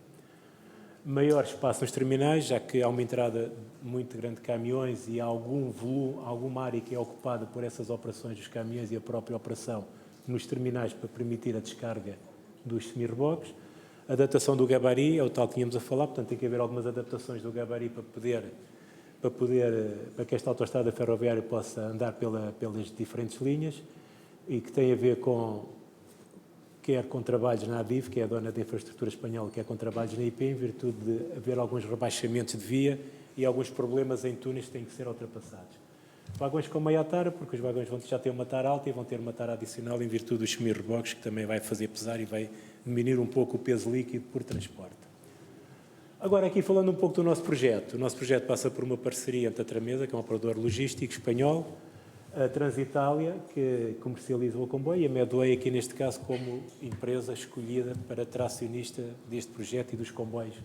Maior espaço nos terminais, já que há uma entrada muito grande de caminhões e há alguma área que é ocupada por essas operações dos caminhões e a própria operação nos terminais para permitir a descarga dos semi-reboques. A adaptação do gabarito é o tal que tínhamos a falar, portanto tem que haver algumas adaptações do gabarito para poder para que esta autoestrada ferroviária possa andar pelas diferentes linhas e que tem a ver quer com trabalhos na ADIF, que é a dona da infraestrutura espanhola, quer com trabalhos na IP, em virtude de haver alguns rebaixamentos de via e alguns problemas em túneis que têm que ser ultrapassados. Vagões com meia tara, porque os vagões já têm uma tara alta e vão ter uma tara adicional em virtude dos semi-reboques, que também vai fazer pesar e vai diminuir um pouco o peso líquido por transporte. Agora, aqui falando um pouco do nosso projeto. O nosso projeto passa por uma parceria entre a Tramesa, que é um operador logístico espanhol, a Transitália, que comercializa o comboio, e a Medway, aqui neste caso, como empresa escolhida para tracionista deste projeto e dos comboios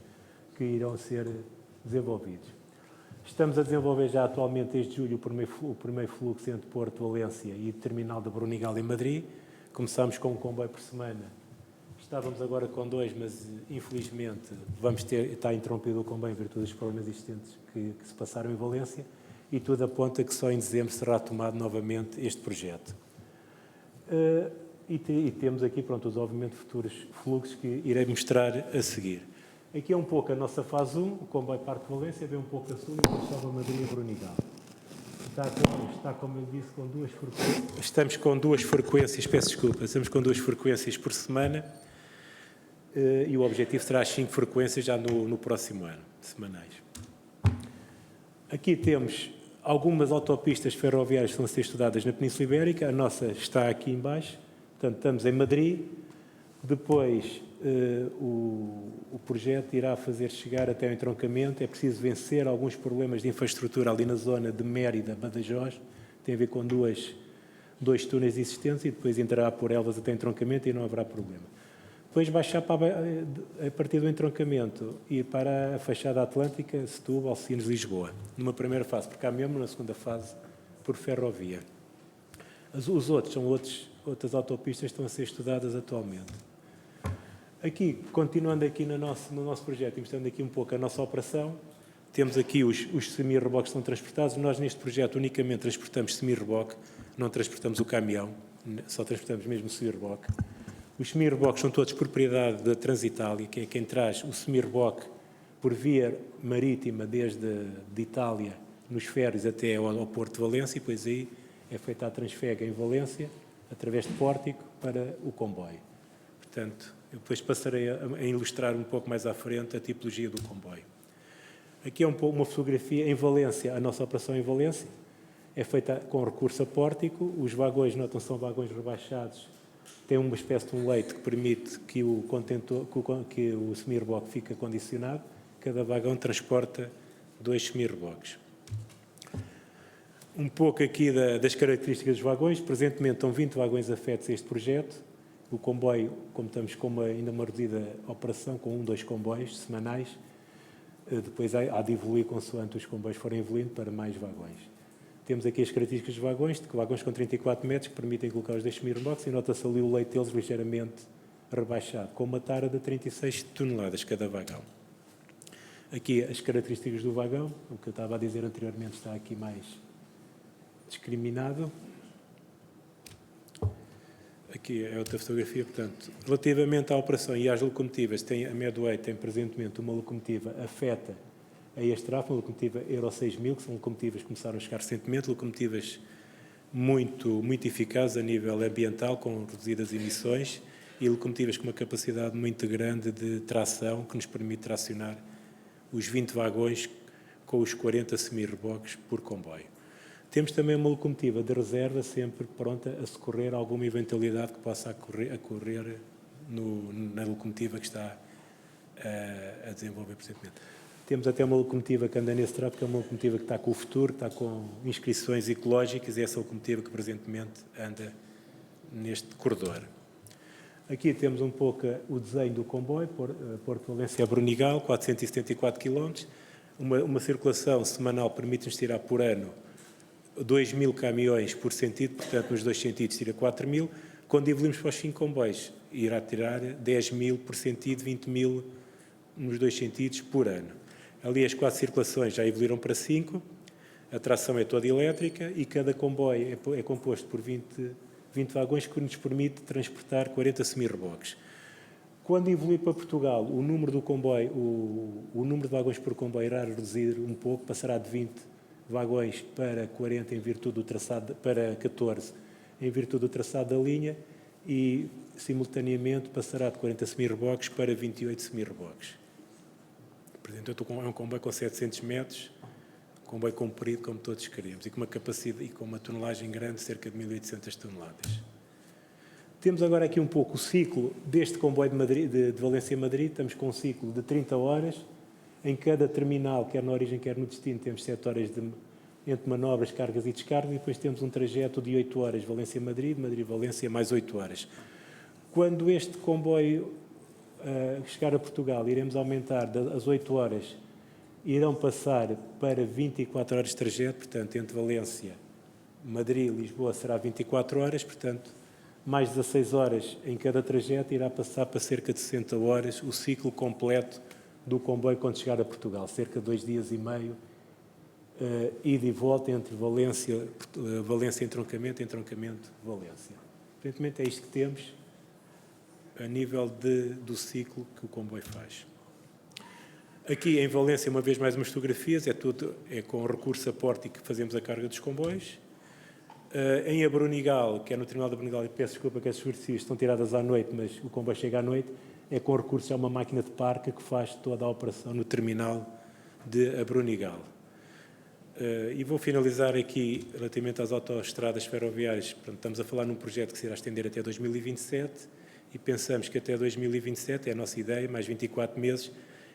que irão ser desenvolvidos. Estamos a desenvolver já atualmente, desde julho, o primeiro fluxo entre Porto, Valência e terminal de Brunigal em Madrid. Começámos com um comboio por semana. Estávamos agora com 2, mas infelizmente está interrompido o comboio em virtude dos problemas existentes que se passaram em Valência. E tudo aponta que só em dezembro será tomado novamente este projeto. E temos aqui, pronto, os obviamente futuros fluxos que irei mostrar a seguir. Aqui é um pouco a nossa fase 1, o comboio parte de Valência, vem um pouco a sul e depois sobe a Madrid e Brunigal. Está, como eu disse, com 2 frequências. Estamos com 2 frequências, peço desculpa, estamos com 2 frequências por semana e o objetivo será as 5 frequências já no próximo ano, semanais. Aqui temos algumas autopistas ferroviárias que estão a ser estudadas na Península Ibérica. A nossa está aqui em baixo. Portanto, estamos em Madrid. Depois, o projeto irá fazer chegar até o entroncamento. É preciso vencer alguns problemas de infraestrutura ali na zona de Mérida, Badajoz. Tem a ver com dois túneis existentes e depois entrará por Elvas até o entroncamento e não haverá problema. Depois baixar a partir do entroncamento e para a fachada atlântica, Setúbal, Sines, Lisboa. Numa primeira fase por cá mesmo, na segunda fase por ferrovia. Os outros são outras autopistas que estão a ser estudadas atualmente. Aqui, continuando aqui no nosso projeto e mostrando aqui um pouco a nossa operação, temos aqui os semi-reboques que são transportados. Nós neste projeto unicamente transportamos semi-reboque, não transportamos o caminhão, só transportamos mesmo o semi-reboque. Os semi-reboques são todos propriedade da Transitália, que é quem traz o semi-reboque por via marítima desde de Itália, nos ferros até ao Porto de Valência, e depois aí é feita a transfega em Valência, através de Pórtico, para o comboio. Portanto, eu depois passarei a ilustrar um pouco mais à frente a tipologia do comboio. Aqui é uma fotografia em Valência, a nossa operação em Valência, é feita com recurso a Pórtico, os vagões, notam, são vagões rebaixados, tem uma espécie de um leito que permite que o semi-reboque fique acondicionado. Cada vagão transporta 2 semi-reboques. Um pouco aqui das características dos vagões. Presentemente estão 20 vagões afetos a este projeto. O comboio, como estamos com ainda uma reduzida operação, com 2 comboios semanais, depois há de evoluir consoante os comboios forem evoluindo para mais vagões. Temos aqui as características dos vagões com 34 metros, que permitem colocar os 2 semi-reboques e nota-se ali o leito deles ligeiramente rebaixado, com uma tara de 36 toneladas cada vagão. Aqui as características do vagão, o que eu estava a dizer anteriormente está aqui mais discriminado. Aqui é outra fotografia, portanto, relativamente à operação e às locomotivas, a Medway tem presentemente uma locomotiva afeta a este tráfego, uma locomotiva Euro 6000, que são locomotivas que começaram a chegar recentemente, locomotivas muito eficazes a nível ambiental, com reduzidas emissões, e locomotivas com uma capacidade muito grande de tração, que nos permite tracionar os 20 vagões com os 40 semi-reboques por comboio. Temos também uma locomotiva de reserva, sempre pronta a socorrer alguma eventualidade que possa ocorrer na locomotiva que está a desenvolver presentemente. Temos até uma locomotiva que anda nesse tráfego, que é uma locomotiva que está com o futuro, que está com inscrições ecológicas, e essa locomotiva que presentemente anda neste corredor. Aqui temos um pouco o desenho do comboio, Porto Valência a Brunigal, 474 km. Uma circulação semanal permite-nos tirar por ano 2.000 caminhões por sentido, portanto, nos 2 sentidos tira 4.000. Quando evoluímos para os 5 comboios, irá tirar 10.000 por sentido, 20.000 nos 2 sentidos por ano. Ali as 4 circulações já evoluíram para 5, a tração é toda elétrica e cada comboio é composto por 20 vagões, que nos permite transportar 40 semi-reboques. Quando evoluir para Portugal, o número do comboio, o número de vagões por comboio irá reduzir um pouco, passará de 20 vagões para 40 em virtude do traçado, para 14 em virtude do traçado da linha e, simultaneamente, passará de 40 semi-reboques para 28 semi-reboques. Portanto, é um comboio com 700 metros, comboio comprido, como todos queremos, e com uma capacidade e com uma tonelagem grande, cerca de 1.800 toneladas. Temos agora aqui um pouco o ciclo deste comboio de Valência a Madrid. Estamos com um ciclo de 30 horas. Em cada terminal, quer na origem, quer no destino, temos 7 horas entre manobras, cargas e descargas, e depois temos um trajeto de 8 horas, Valência-Madrid, Madrid-Valência, mais 8 horas. Quando este comboio chegar a Portugal, iremos aumentar as 8 horas, irão passar para 24 horas de trajeto, portanto, entre Valência, Madrid e Lisboa será 24 horas, portanto, mais 16 horas em cada trajeto, irá passar para cerca de 60 horas o ciclo completo do comboio quando chegar a Portugal, cerca de 2 dias e meio, ida e volta entre Valência, entroncamento, Valência. Evidentemente é isto que temos a nível do ciclo que o comboio faz. Aqui em Valência, uma vez mais umas fotografias, é com recurso a pórtico que fazemos a carga dos comboios. Em Abrunigal, que é no terminal de Abrunigal, e peço desculpa que as fotografias estão tiradas à noite, mas o comboio chega à noite, é com recurso a uma máquina de parca que faz toda a operação no terminal de Abrunigal. E vou finalizar aqui, relativamente às autoestradas ferroviárias. Portanto, estamos a falar num projeto que se irá estender até 2027 e pensamos que até 2027, é a nossa ideia, mais 24 meses,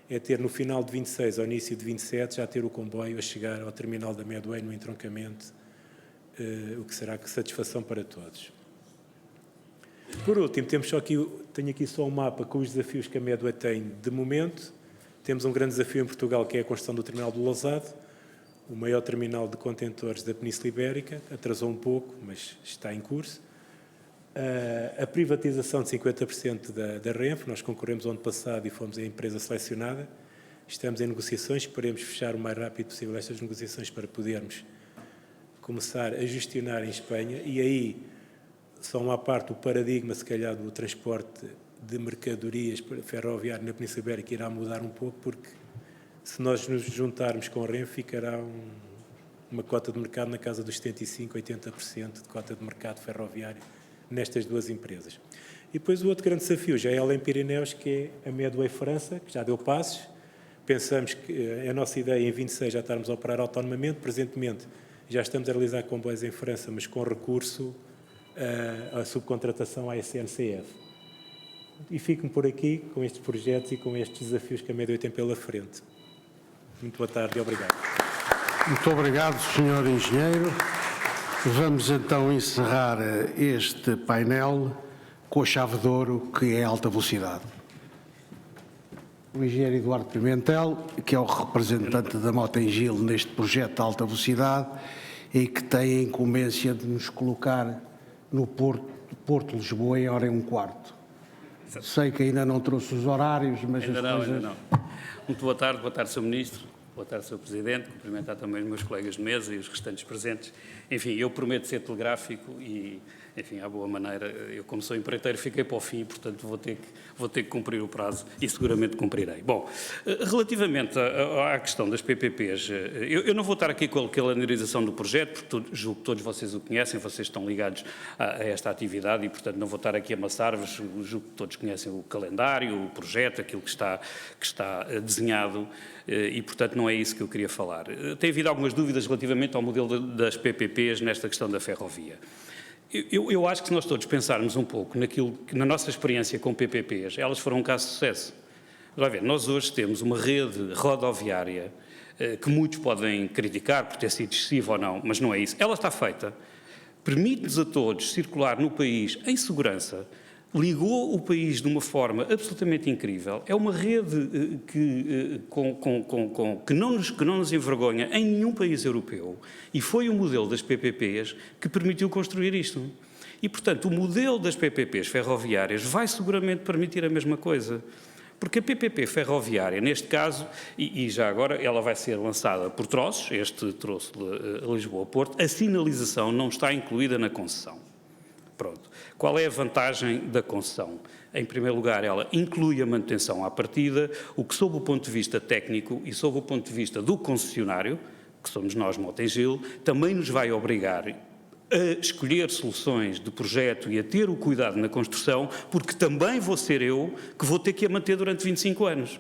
é ter no final de 26 ao início de 27 já ter o comboio a chegar ao terminal da Medway no entroncamento, o que será satisfação para todos. Por último, tenho aqui só um mapa com os desafios que a Medway tem de momento. Temos um grande desafio em Portugal, que é a construção do terminal do Lousado, o maior terminal de contentores da Península Ibérica. Atrasou um pouco, mas está em curso. A privatização de 50% da Renfe, nós concorremos ano passado e fomos a empresa selecionada. Estamos em negociações, esperemos fechar o mais rápido possível estas negociações para podermos começar a gestionar em Espanha, e aí, só uma parte, o paradigma, se calhar, do transporte de mercadorias ferroviário na Península Ibérica irá mudar um pouco, porque se nós nos juntarmos com a Renfe, ficará uma cota de mercado na casa dos 75%, 80% de cota de mercado ferroviário nestas duas empresas. E depois o outro grande desafio já é além Pirineus, que é a Medway França, que já deu passos. Pensamos que a nossa ideia em 26 já estarmos a operar autonomamente. Presentemente já estamos a realizar comboios em França, mas com recurso à subcontratação à SNCF. E fico-me por aqui com estes projetos e com estes desafios que a Medway tem pela frente. Muito boa tarde e obrigado. Muito obrigado, Sr. Engenheiro. Vamos então encerrar este painel com a chave de ouro, que é a alta velocidade. O engenheiro Eduardo Pimentel, que é o representante da Mota-Engil neste projeto de alta velocidade e que tem a incumbência de nos colocar no Porto de Lisboa em hora e um quarto. Sei que ainda não trouxe os horários, mas ainda não. Muito boa tarde, Sr. Ministro, boa tarde, Sr. Presidente, cumprimentar também os meus colegas de mesa e os restantes presentes. Enfim, eu prometo ser telegráfico e, enfim, à boa maneira, eu como sou empreiteiro fiquei para o fim, portanto vou ter que cumprir o prazo e seguramente cumprirei. Bom, relativamente à questão das PPPs, eu não vou estar aqui com a calendarização do projeto, porque julgo que todos vocês o conhecem, vocês estão ligados a esta atividade e, portanto, não vou estar aqui a amassar-vos, julgo que todos conhecem o calendário, o projeto, aquilo que está desenhado e, portanto, não é isso que eu queria falar. Tem havido algumas dúvidas relativamente ao modelo das PPPs nesta questão da ferrovia. Eu acho que se nós todos pensarmos um pouco na nossa experiência com PPPs, elas foram um caso de sucesso. Vai ver, nós hoje temos uma rede rodoviária que muitos podem criticar por ter sido excessiva ou não, mas não é isso. Ela está feita, permite-nos a todos circular no país em segurança, ligou o país de uma forma absolutamente incrível. É uma rede que não nos envergonha em nenhum país europeu e foi o modelo das PPPs que permitiu construir isto. E, portanto, o modelo das PPPs ferroviárias vai seguramente permitir a mesma coisa. Porque a PPP ferroviária, neste caso, e já agora ela vai ser lançada por troços, este troço de Lisboa-Porto, a sinalização não está incluída na concessão. Pronto. Qual é a vantagem da concessão? Em primeiro lugar, ela inclui a manutenção à partida, o que sob o ponto de vista técnico e sob o ponto de vista do concessionário, que somos nós, Motengil, também nos vai obrigar a escolher soluções de projeto e a ter o cuidado na construção, porque também vou ser eu que vou ter que a manter durante 25 anos.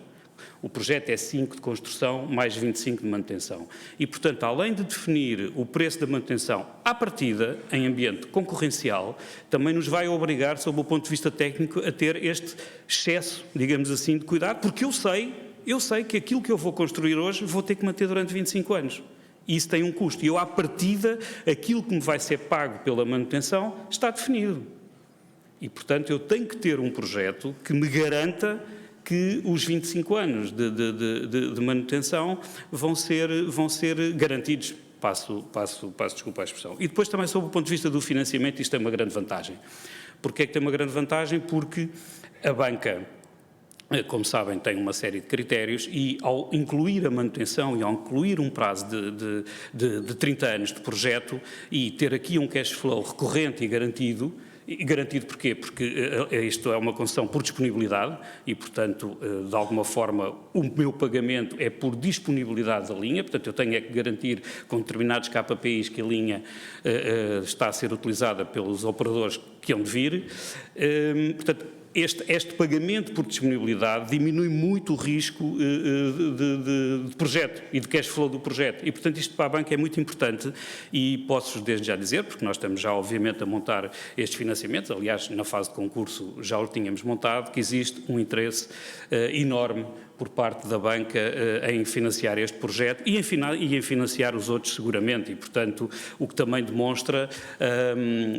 O projeto é 5 de construção, mais 25 de manutenção. E, portanto, além de definir o preço da manutenção à partida, em ambiente concorrencial, também nos vai obrigar, sob o ponto de vista técnico, a ter este excesso, digamos assim, de cuidado, porque eu sei que aquilo que eu vou construir hoje vou ter que manter durante 25 anos. E isso tem um custo. E eu, à partida, aquilo que me vai ser pago pela manutenção está definido. E, portanto, eu tenho que ter um projeto que me garanta que os 25 anos de manutenção vão ser garantidos. Passo desculpa a expressão. E depois também, sob o ponto de vista do financiamento, isto tem uma grande vantagem. Porquê é que tem uma grande vantagem? Porque a banca, como sabem, tem uma série de critérios e, ao incluir a manutenção e ao incluir um prazo de 30 anos de projeto e ter aqui um cash flow recorrente e garantido porquê? Porque isto é uma concessão por disponibilidade e, portanto, de alguma forma, o meu pagamento é por disponibilidade da linha, portanto, eu tenho é que garantir com determinados KPIs que a linha está a ser utilizada pelos operadores que hão de vir. Portanto, este pagamento por disponibilidade diminui muito o risco de projeto e de cash flow do projeto. E, portanto, isto para a banca é muito importante e posso desde já dizer, porque nós estamos já, obviamente, a montar estes financiamentos, aliás, na fase de concurso já o tínhamos montado, que existe um interesse enorme por parte da banca em financiar este projeto e em financiar os outros seguramente e, portanto, o que também demonstra,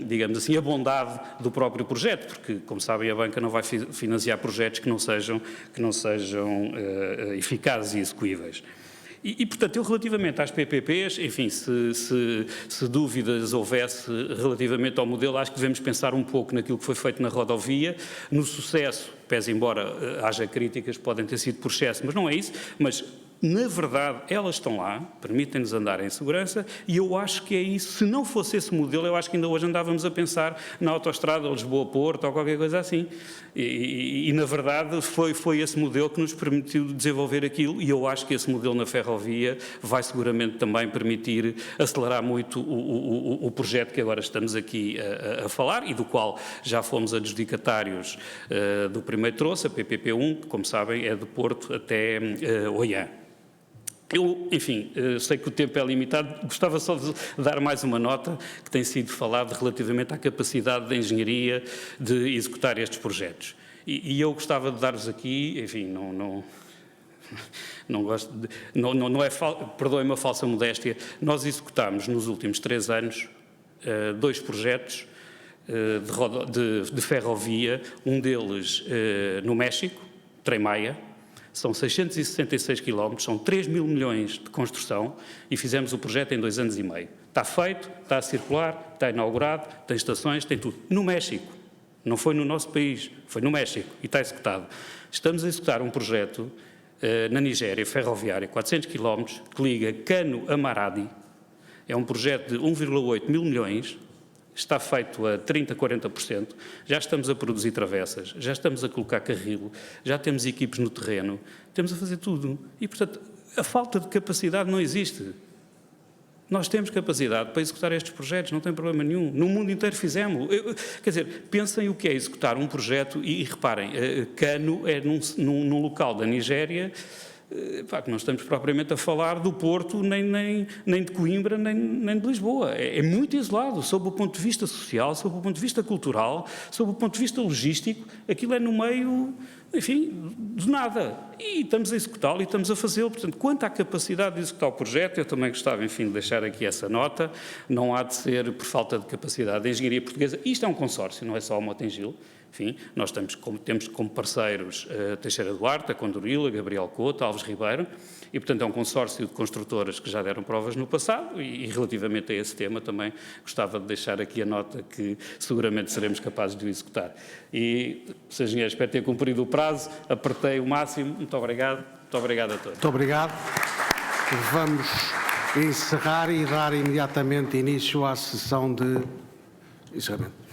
digamos assim, a bondade do próprio projeto, porque, como sabem, a banca não vai financiar projetos que não sejam eficazes e execuíveis. E, portanto, eu relativamente às PPPs, enfim, se dúvidas houvesse relativamente ao modelo, acho que devemos pensar um pouco naquilo que foi feito na rodovia, no sucesso, pese embora haja críticas, podem ter sido por excesso, mas não é isso, mas na verdade elas estão lá, permitem-nos andar em segurança e eu acho que é isso. Se não fosse esse modelo, eu acho que ainda hoje andávamos a pensar na autoestrada Lisboa-Porto ou qualquer coisa assim. E na verdade foi esse modelo que nos permitiu desenvolver aquilo e eu acho que esse modelo na ferrovia vai seguramente também permitir acelerar muito o projeto que agora estamos aqui a falar e do qual já fomos adjudicatários do primeiro troço, a PPP1, que, como sabem, é de Porto até Oiã. Eu, enfim, sei que o tempo é limitado, gostava só de dar mais uma nota que tem sido falado relativamente à capacidade da engenharia de executar estes projetos. E eu gostava de dar-vos aqui, enfim, não gosto de, não é, perdoem-me a falsa modéstia, nós executámos nos últimos 3 anos 2 projetos de ferrovia, um deles no México, Tren Maya. São 666 quilómetros, são 3 mil milhões de construção e fizemos o projeto em 2 anos e meio. Está feito, está a circular, está inaugurado, tem estações, tem tudo. No México, não foi no nosso país, foi no México e está executado. Estamos a executar um projeto na Nigéria, ferroviário, 400 quilómetros, que liga Kano a Maradi. É um projeto de 1,8 mil milhões, está feito a 30%, 40%, já estamos a produzir travessas, já estamos a colocar carril, já temos equipes no terreno, estamos a fazer tudo. E, portanto, a falta de capacidade não existe. Nós temos capacidade para executar estes projetos, não tem problema nenhum. No mundo inteiro fizemos. Quer dizer, pensem o que é executar um projeto e reparem, Kano é num local da Nigéria, que não estamos propriamente a falar do Porto, nem de Coimbra, nem de Lisboa. É muito isolado, sob o ponto de vista social, sob o ponto de vista cultural, sob o ponto de vista logístico, aquilo é no meio, enfim, de nada. E estamos a executá-lo e estamos a fazê-lo. Portanto, quanto à capacidade de executar o projeto, eu também gostava, enfim, de deixar aqui essa nota, não há de ser por falta de capacidade da engenharia portuguesa. Isto é um consórcio, não é só a Motengil. Enfim, nós temos como parceiros Teixeira Duarte, a Condoril, a Gabriel Couto, Alves Ribeiro, e, portanto, é um consórcio de construtoras que já deram provas no passado e relativamente a esse tema também gostava de deixar aqui a nota que seguramente seremos capazes de o executar. E, Sr. Engenheiro, espero ter cumprido o prazo, apertei o máximo. Muito obrigado a todos. Muito obrigado. Vamos encerrar e dar imediatamente início à sessão de encerramento.